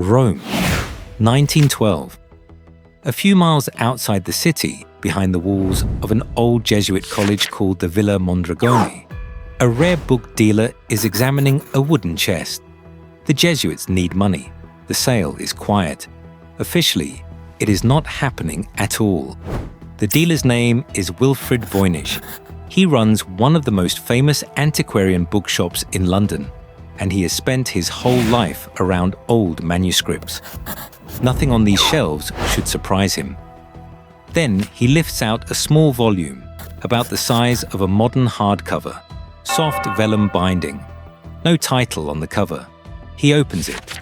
Rome, 1912. A few miles outside the city, behind the walls of an old Jesuit college called the Villa Mondragone, a rare book dealer is examining a wooden chest. The Jesuits need money. The sale is quiet. Officially, it is not happening at all. The dealer's name is Wilfred Voynich. He runs one of the most famous antiquarian bookshops in London, and he has spent his whole life around old manuscripts. Nothing on these shelves should surprise him. Then he lifts out a small volume, about the size of a modern hardcover, soft vellum binding. No title on the cover. He opens it.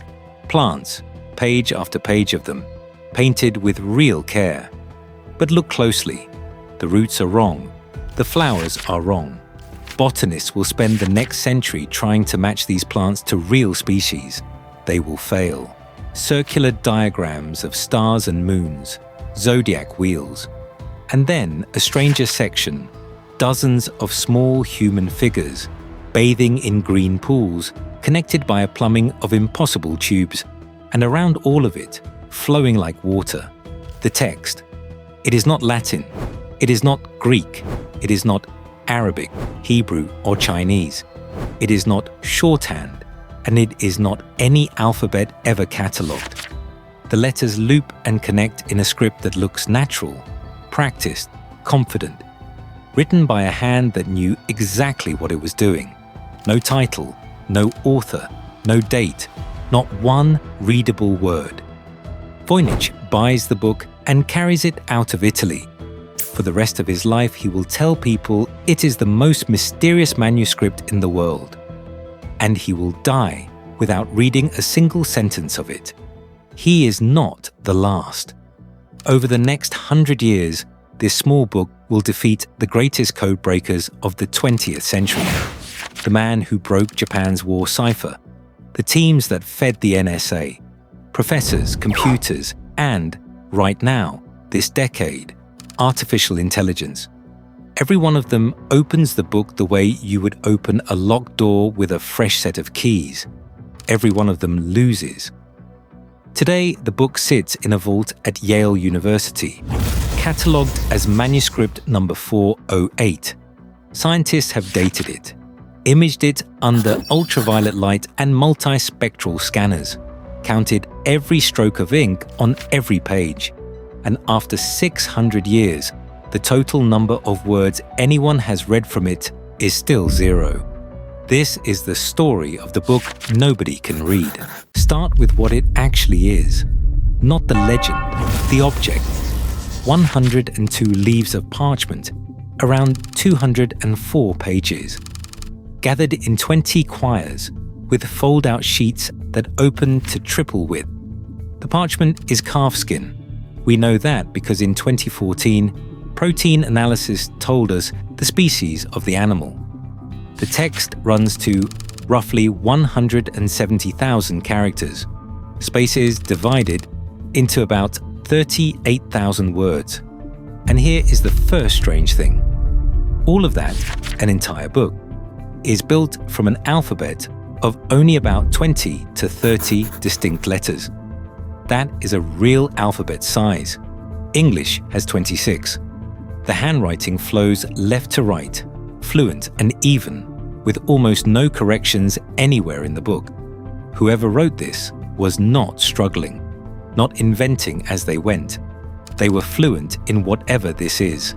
Plants, page after page of them, painted with real care. But look closely. The roots are wrong. The flowers are wrong. Botanists will spend the next century trying to match these plants to real species. They will fail. Circular diagrams of stars and moons, zodiac wheels, and then a stranger section, dozens of small human figures, bathing in green pools, connected by a plumbing of impossible tubes, and around all of it, flowing like water, the text. It is not Latin, it is not Greek, it is not Arabic, Hebrew, or Chinese. It is not shorthand, and it is not any alphabet ever catalogued. The letters loop and connect in a script that looks natural, practiced, confident, written by a hand that knew exactly what it was doing. No title, no author, no date, not one readable word. Voynich buys the book and carries it out of Italy. For the rest of his life, he will tell people it is the most mysterious manuscript in the world. And he will die without reading a single sentence of it. He is not the last. Over the next 100 years, this small book will defeat the greatest codebreakers of the 20th century. The man who broke Japan's war cipher, the teams that fed the NSA, professors, computers, and, right now, this decade, artificial intelligence. Every one of them opens the book the way you would open a locked door with a fresh set of keys. Every one of them loses. Today, the book sits in a vault at Yale University, catalogued as manuscript number 408. Scientists have dated it, imaged it under ultraviolet light and multispectral scanners, counted every stroke of ink on every page, and after 600 years, the total number of words anyone has read from it is still 0. This is the story of the book nobody can read. Start with what it actually is, not the legend, the object. 102 leaves of parchment, around 204 pages, gathered in 20 quires with fold-out sheets that open to triple width. The parchment is calfskin. We know that because in 2014, protein analysis told us the species of the animal. The text runs to roughly 170,000 characters, spaces divided into about 38,000 words. And here is the first strange thing. All of that, an entire book, is built from an alphabet of only about 20 to 30 distinct letters. That is a real alphabet size. English has 26. The handwriting flows left to right, fluent and even, with almost no corrections anywhere in the book. Whoever wrote this was not struggling, not inventing as they went. They were fluent in whatever this is.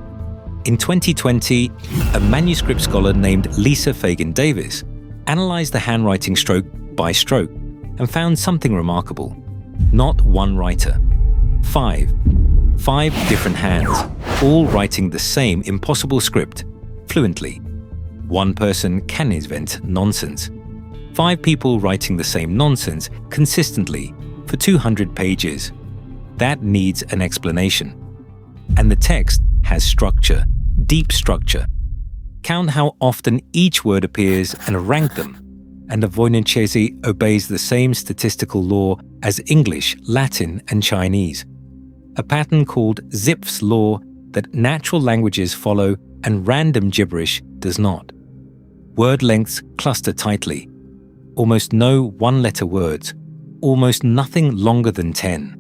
In 2020, a manuscript scholar named Lisa Fagan-Davis analyzed the handwriting stroke by stroke and found something remarkable. Not one writer. Five different hands, all writing the same impossible script, fluently. One person can invent nonsense. 5 people writing the same nonsense consistently for 200 pages. That needs an explanation. And the text has structure, deep structure. Count how often each word appears and rank them. And the Voynich obeys the same statistical law as English, Latin, and Chinese. A pattern called Zipf's law that natural languages follow and random gibberish does not. Word lengths cluster tightly. Almost no one-letter words. almost nothing longer than 10.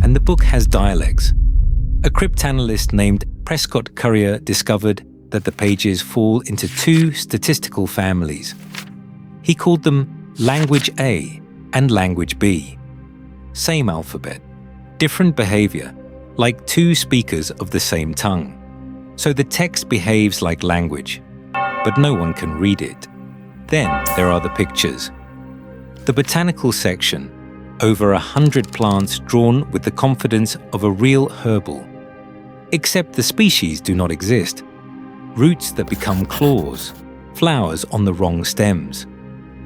And the book has dialects. A cryptanalyst named Prescott Currier discovered that the pages fall into two statistical families. He called them Language A and Language B. Same alphabet, different behavior, like two speakers of the same tongue. So the text behaves like language, but no one can read it. Then there are the pictures. The botanical section, over 100 plants drawn with the confidence of a real herbal. Except the species do not exist. Roots that become claws, flowers on the wrong stems.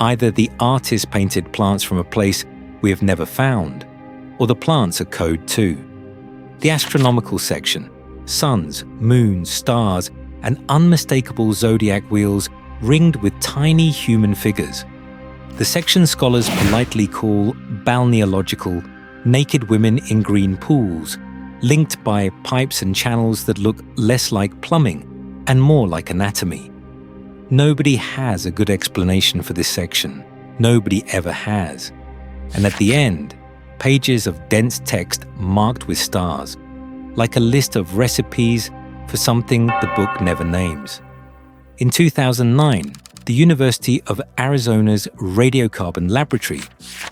Either the artist painted plants from a place we have never found, or the plants are code too. The astronomical section, suns, moons, stars, and unmistakable zodiac wheels ringed with tiny human figures. The section scholars politely call balneological, naked women in green pools, linked by pipes and channels that look less like plumbing and more like anatomy. Nobody has a good explanation for this section. Nobody ever has. And at the end, pages of dense text marked with stars, like a list of recipes for something the book never names. In 2009, the University of Arizona's radiocarbon laboratory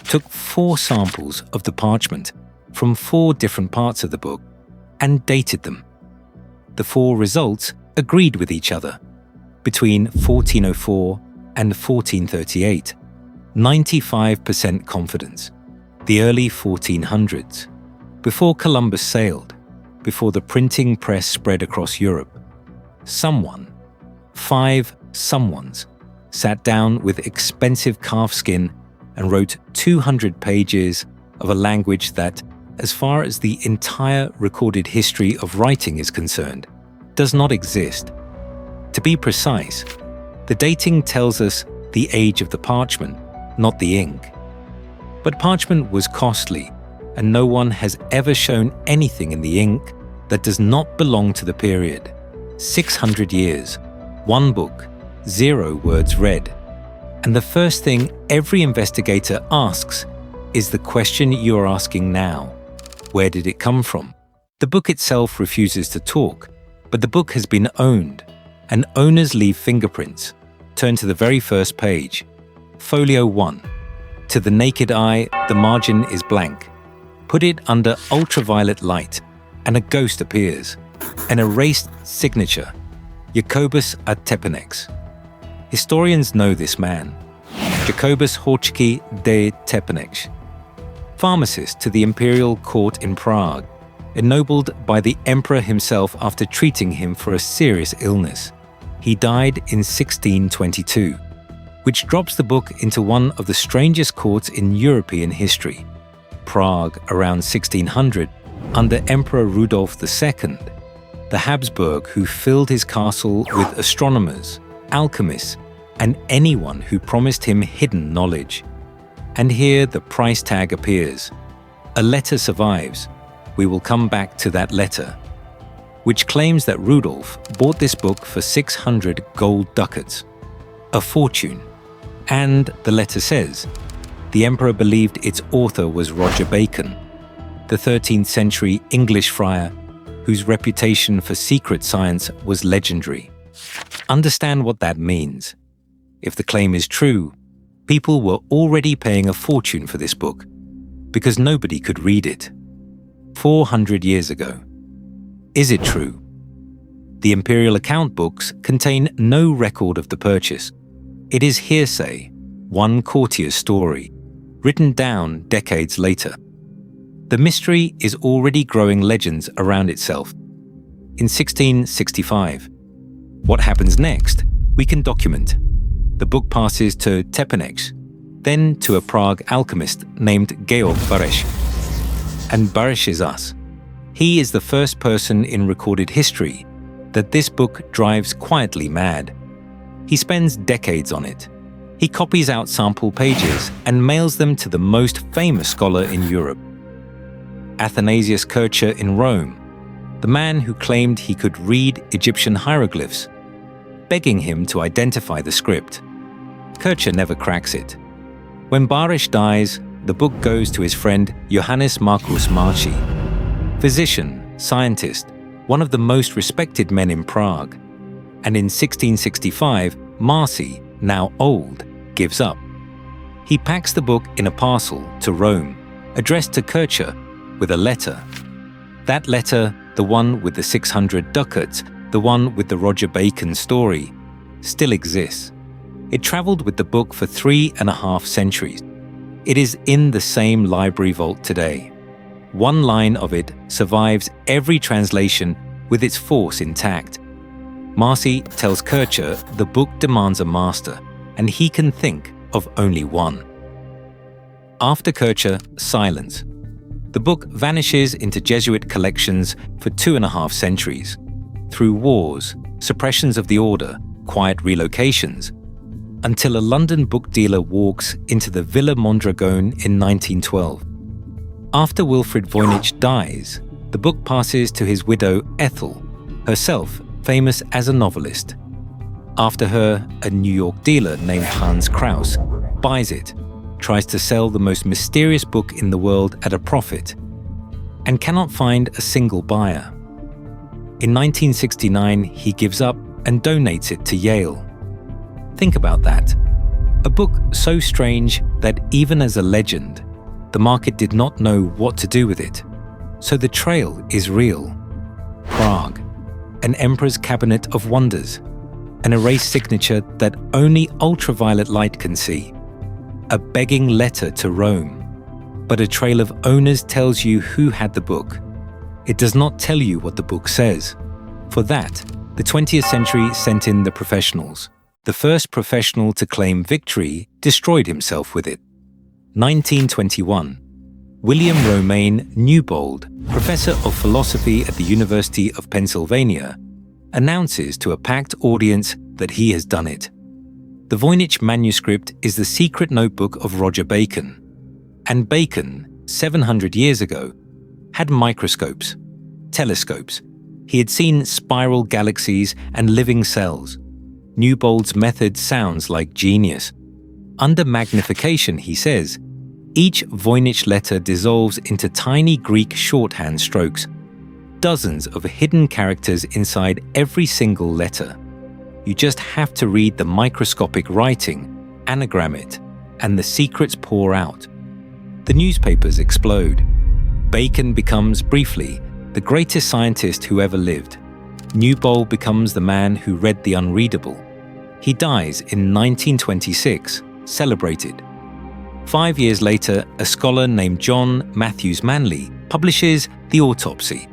took 4 samples of the parchment from 4 different parts of the book and dated them. The 4 results agreed with each other. Between 1404 and 1438, 95% confidence. The early 1400s, before Columbus sailed, before the printing press spread across Europe. Someone, 5 someones, sat down with expensive calf skin and wrote 200 pages of a language that, as far as the entire recorded history of writing is concerned, does not exist. To be precise, the dating tells us the age of the parchment, not the ink. But parchment was costly, and no one has ever shown anything in the ink that does not belong to the period. 600 years, 1 book, 0 words read. And the first thing every investigator asks is the question you are asking now. Where did it come from? The book itself refuses to talk, but the book has been owned, and owners leave fingerprints. Turn to the very first page. Folio 1. To the naked eye, the margin is blank. Put it under ultraviolet light, and a ghost appears. An erased signature. Jacobus ad Tepanex. Historians know this man. Jacobus Horcki de Tepanex. Pharmacist to the imperial court in Prague, ennobled by the emperor himself after treating him for a serious illness. He died in 1622, which drops the book into one of the strangest courts in European history. Prague around 1600, under Emperor Rudolf II, the Habsburg who filled his castle with astronomers, alchemists, and anyone who promised him hidden knowledge. And here the price tag appears. A letter survives. We will come back to that letter, which claims that Rudolf bought this book for 600 gold ducats, a fortune. And the letter says, the emperor believed its author was Roger Bacon, the 13th century English friar whose reputation for secret science was legendary. Understand what that means. If the claim is true, people were already paying a fortune for this book because nobody could read it. 400 years ago. Is it true? The imperial account books contain no record of the purchase. It is hearsay, one courtier's story, written down decades later. The mystery is already growing legends around itself. In 1665, what happens next, we can document. The book passes to Tepanex, then to a Prague alchemist named Georg Bareš. And Bareš is us. He is the first person in recorded history that this book drives quietly mad. He spends decades on it. He copies out sample pages and mails them to the most famous scholar in Europe, Athanasius Kircher in Rome, the man who claimed he could read Egyptian hieroglyphs, begging him to identify the script. Kircher never cracks it. When Bareš dies, the book goes to his friend Johannes Markus Marci, physician, scientist, one of the most respected men in Prague. And in 1665, Marci, now old, gives up. He packs the book in a parcel to Rome, addressed to Kircher, with a letter. That letter, the one with the 600 ducats, the one with the Roger Bacon story, still exists. It traveled with the book for 3.5 centuries. It is in the same library vault today. One line of it survives every translation with its force intact. Marci tells Kircher the book demands a master, and he can think of only one. After Kircher, silence. The book vanishes into Jesuit collections for 2.5 centuries, through wars, suppressions of the order, quiet relocations, until a London book dealer walks into the Villa Mondragone in 1912. After Wilfrid Voynich dies, the book passes to his widow Ethel, herself famous as a novelist. After her, a New York dealer named Hans Kraus buys it, tries to sell the most mysterious book in the world at a profit, and cannot find a single buyer. In 1969, he gives up and donates it to Yale. Think about that. A book so strange that even as a legend, the market did not know what to do with it. So the trail is real. Prague, an emperor's cabinet of wonders, an erased signature that only ultraviolet light can see, a begging letter to Rome. But a trail of owners tells you who had the book. It does not tell you what the book says. For that, the 20th century sent in the professionals. The first professional to claim victory destroyed himself with it. 1921. William Romaine Newbold, professor of philosophy at the University of Pennsylvania, announces to a packed audience that he has done it. The Voynich manuscript is the secret notebook of Roger Bacon. And Bacon, 700 years ago, had microscopes, telescopes. He had seen spiral galaxies and living cells. Newbold's method sounds like genius. Under magnification, he says, each Voynich letter dissolves into tiny Greek shorthand strokes, dozens of hidden characters inside every single letter. You just have to read the microscopic writing, anagram it, and the secrets pour out. The newspapers explode. Bacon becomes, briefly, the greatest scientist who ever lived. Newbold becomes the man who read the unreadable. He dies in 1926, celebrated. 5 years later, a scholar named John Matthews Manley publishes The Autopsy.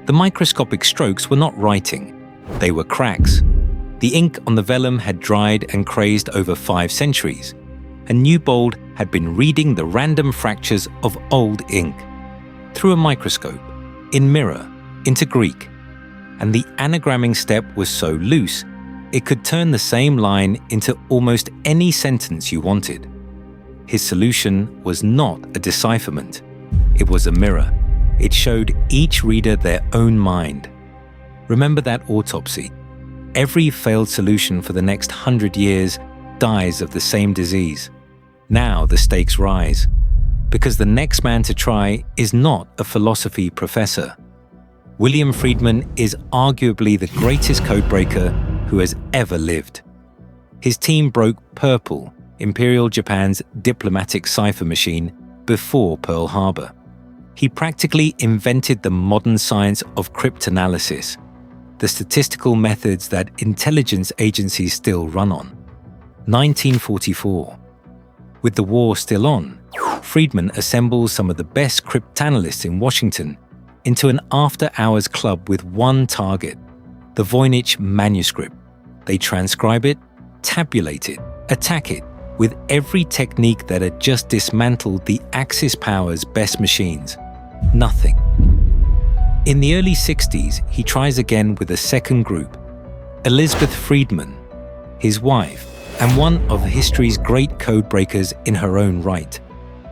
The microscopic strokes were not writing, they were cracks. The ink on the vellum had dried and crazed over 5 centuries, and Newbold had been reading the random fractures of old ink through a microscope, in mirror, into Greek. And the anagramming step was so loose, it could turn the same line into almost any sentence you wanted. His solution was not a decipherment. It was a mirror. It showed each reader their own mind. Remember that autopsy. Every failed solution for the next 100 years dies of the same disease. Now the stakes rise, because the next man to try is not a philosophy professor. William Friedman is arguably the greatest codebreaker who has ever lived. His team broke Purple, Imperial Japan's diplomatic cipher machine, before Pearl Harbor. He practically invented the modern science of cryptanalysis, the statistical methods that intelligence agencies still run on. 1944. With the war still on, Friedman assembles some of the best cryptanalysts in Washington into an after-hours club with one target, the Voynich manuscript. They transcribe it, tabulate it, attack it with every technique that had just dismantled the Axis power's best machines. Nothing. In the early 60s, he tries again with a second group, Elizabeth Friedman, his wife, and one of history's great codebreakers in her own right,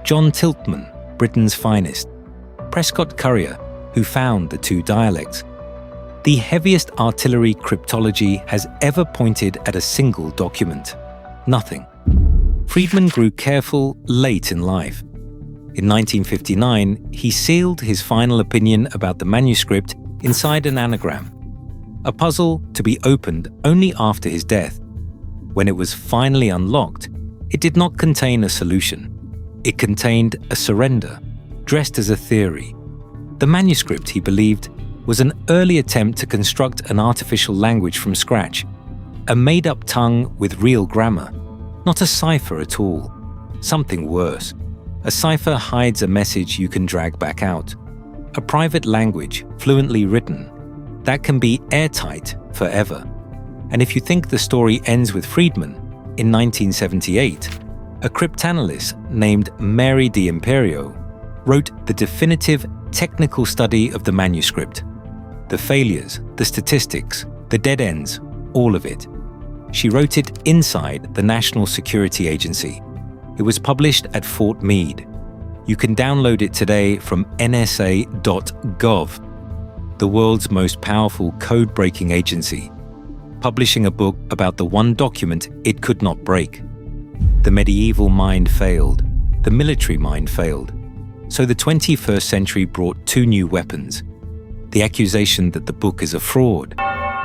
John Tiltman, Britain's finest, Prescott Currier, who found the two dialects. The heaviest artillery cryptology has ever pointed at a single document. Nothing. Friedman grew careful late in life. In 1959, he sealed his final opinion about the manuscript inside an anagram, a puzzle to be opened only after his death. When it was finally unlocked, it did not contain a solution. It contained a surrender, dressed as a theory. The manuscript, he believed, was an early attempt to construct an artificial language from scratch, a made-up tongue with real grammar, not a cipher at all. Something worse. A cipher hides a message you can drag back out. A private language, fluently written, that can be airtight forever. And if you think the story ends with Friedman, in 1978, a cryptanalyst named Mary D'Imperio wrote the definitive technical study of the manuscript. The failures, the statistics, the dead ends, all of it. She wrote it inside the National Security Agency. It was published at Fort Meade. You can download it today from nsa.gov, the world's most powerful code-breaking agency, publishing a book about the one document it could not break. The medieval mind failed. The military mind failed. So the 21st century brought two new weapons: the accusation that the book is a fraud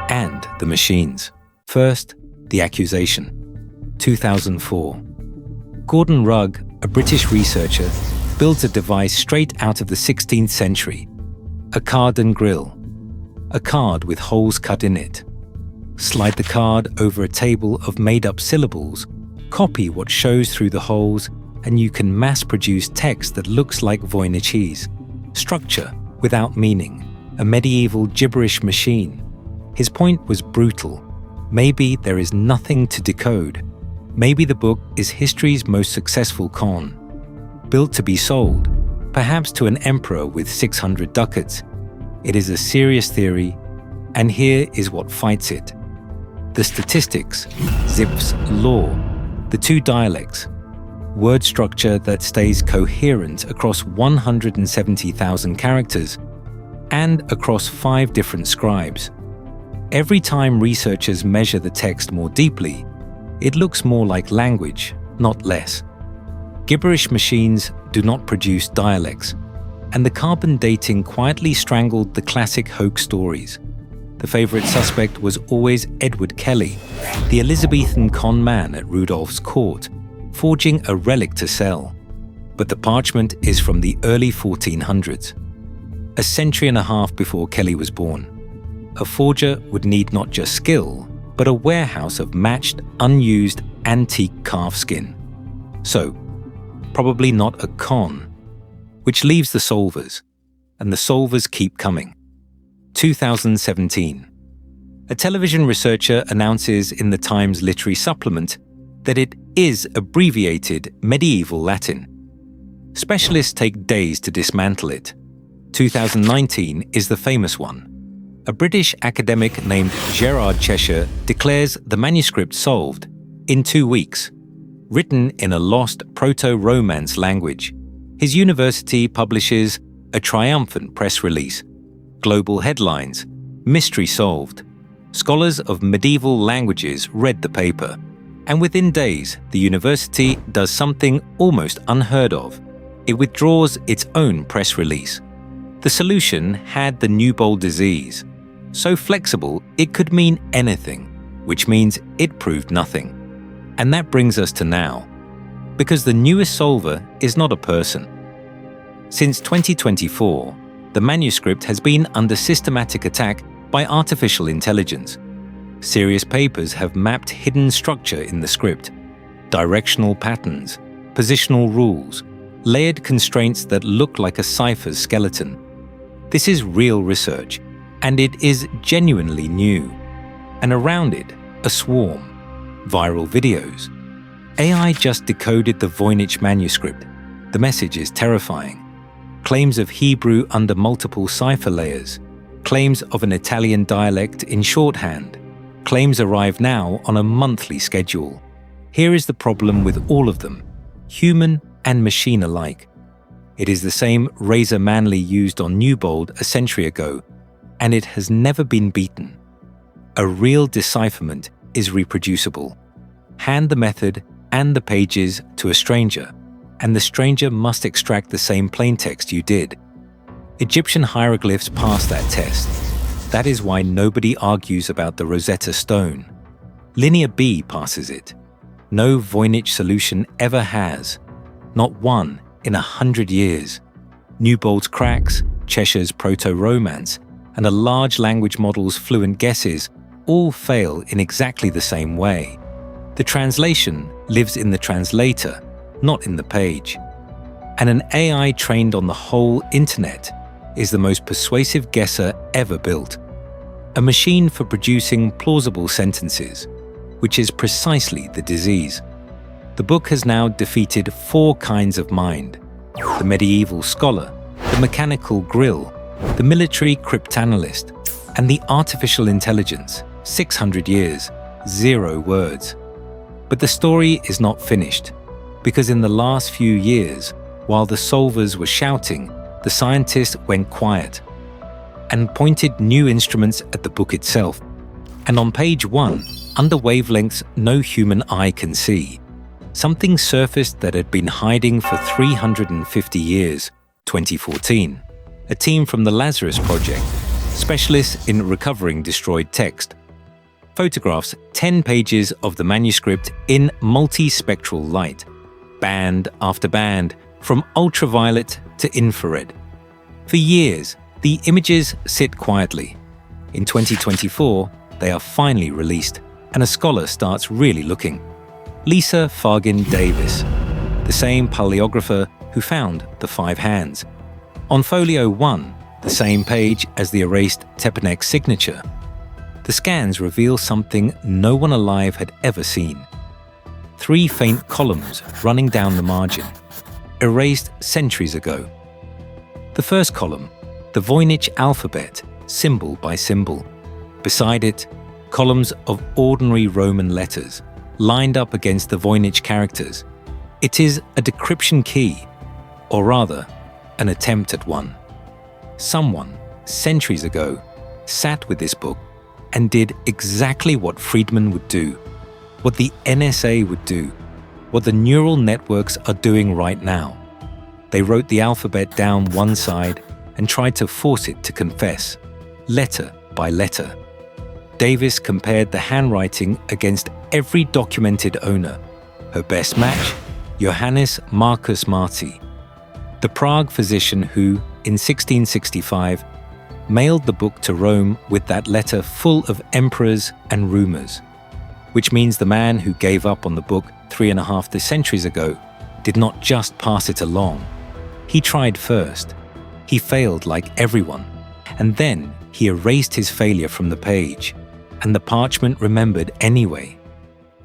and the machines. First, the accusation. 2004. Gordon Rugg, a British researcher, builds a device straight out of the 16th century. A card and grill. A card with holes cut in it. Slide the card over a table of made-up syllables, copy what shows through the holes, and you can mass-produce text that looks like Beinecke. Structure without meaning. A medieval gibberish machine. His point was brutal. Maybe there is nothing to decode. Maybe the book is history's most successful con. Built to be sold, perhaps to an emperor with 600 ducats. It is a serious theory, and here is what fights it. The statistics, Zipf's law, the two dialects, word structure that stays coherent across 170,000 characters and across 5 different scribes. Every time researchers measure the text more deeply, it looks more like language, not less. Gibberish machines do not produce dialects, and the carbon dating quietly strangled the classic hoax stories. The favorite suspect was always Edward Kelly, the Elizabethan con man at Rudolph's court, forging a relic to sell. But the parchment is from the early 1400s, a century and a half before Kelly was born. A forger would need not just skill, but a warehouse of matched, unused, antique calf skin. So, probably not a con, which leaves the solvers, and the solvers keep coming. 2017. A television researcher announces in the Times literary supplement that it is abbreviated medieval Latin. Specialists take days to dismantle it. 2019 is the famous one. A British academic named Gerard Cheshire declares the manuscript solved in 2 weeks, written in a lost Proto-Romance language. His university publishes a triumphant press release. Global headlines, mystery solved. Scholars of medieval languages read the paper, and within days, the university does something almost unheard of. It withdraws its own press release. The solution had the nubile disease. So flexible, it could mean anything, which means it proved nothing. And that brings us to now, because the newest solver is not a person. Since 2024, the manuscript has been under systematic attack by artificial intelligence. Serious papers have mapped hidden structure in the script, directional patterns, positional rules, layered constraints that look like a cipher's skeleton. This is real research, and it is genuinely new. And around it, a swarm. Viral videos. AI just decoded the Voynich manuscript. The message is terrifying. Claims of Hebrew under multiple cipher layers. Claims of an Italian dialect in shorthand. Claims arrive now on a monthly schedule. Here is the problem with all of them, human and machine alike. It is the same razor Manley used on Newbold a century ago, and it has never been beaten. A real decipherment is reproducible. Hand the method and the pages to a stranger. and the stranger must extract the same plaintext you did. Egyptian hieroglyphs pass that test. That is why nobody argues about the Rosetta Stone. Linear B passes it. No Voynich solution ever has. Not one in 100 years. Newbolt's cracks, Cheshire's proto-romance, and a large language model's fluent guesses all fail in exactly the same way. The translation lives in the translator, not in the page. And an AI trained on the whole internet is the most persuasive guesser ever built. A machine for producing plausible sentences, which is precisely the disease. The book has now defeated 4 kinds of mind: the medieval scholar, the mechanical grill, the military cryptanalyst, and the artificial intelligence. 600 years, 0 words. But the story is not finished, because in the last few years, while the solvers were shouting, the scientists went quiet and pointed new instruments at the book itself. And on page 1, under wavelengths no human eye can see, something surfaced that had been hiding for 350 years, 2014. A team from the Lazarus Project, specialists in recovering destroyed text, photographs 10 pages of the manuscript in multispectral light, band after band, from ultraviolet to infrared. For years, the images sit quietly. In 2024, they are finally released, and a scholar starts really looking. Lisa Fargin Davis, the same paleographer who found the 5 hands. On folio 1, the same page as the erased Tepanek signature, the scans reveal something no one alive had ever seen. 3 faint columns running down the margin, erased centuries ago. The first column, the Voynich alphabet, symbol by symbol. Beside it, columns of ordinary Roman letters, lined up against the Voynich characters. It is a decryption key, or rather, an attempt at one. Someone, centuries ago, sat with this book and did exactly what Friedman would do, what the NSA would do, what the neural networks are doing right now. They wrote the alphabet down one side and tried to force it to confess, letter by letter. Davis compared the handwriting against every documented owner. Her best match, Johannes Marcus Marti, the Prague physician who, in 1665, mailed the book to Rome with that letter full of emperors and rumors, which means the man who gave up on the book 3.5 centuries ago did not just pass it along. He tried first. He failed like everyone, and then he erased his failure from the page, and the parchment remembered anyway.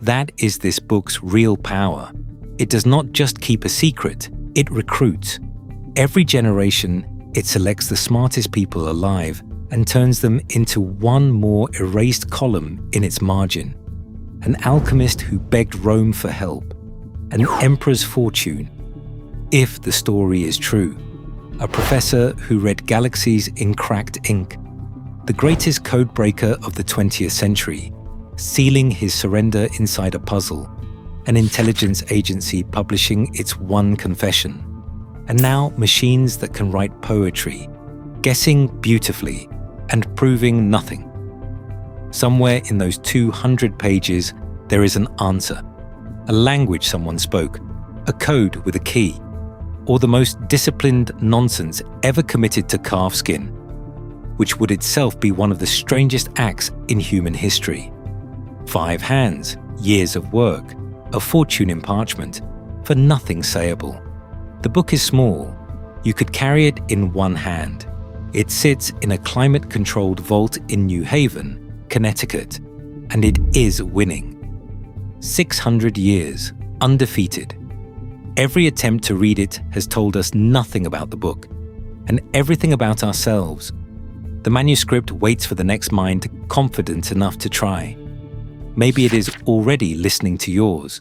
That is this book's real power. It does not just keep a secret, it recruits. Every generation, it selects the smartest people alive and turns them into one more erased column in its margin. An alchemist who begged Rome for help, an emperor's fortune, if the story is true, a professor who read galaxies in cracked ink, the greatest codebreaker of the 20th century, sealing his surrender inside a puzzle, an intelligence agency publishing its one confession. And now machines that can write poetry, guessing beautifully and proving nothing. Somewhere in those 200 pages, there is an answer, a language someone spoke, a code with a key, or the most disciplined nonsense ever committed to calf skin, which would itself be one of the strangest acts in human history. 5 hands, years of work, a fortune in parchment, for nothing sayable. The book is small. You could carry it in one hand. It sits in a climate-controlled vault in New Haven, Connecticut, and it is winning. 600 years, undefeated. Every attempt to read it has told us nothing about the book, and everything about ourselves. The manuscript waits for the next mind confident enough to try. Maybe it is already listening to yours.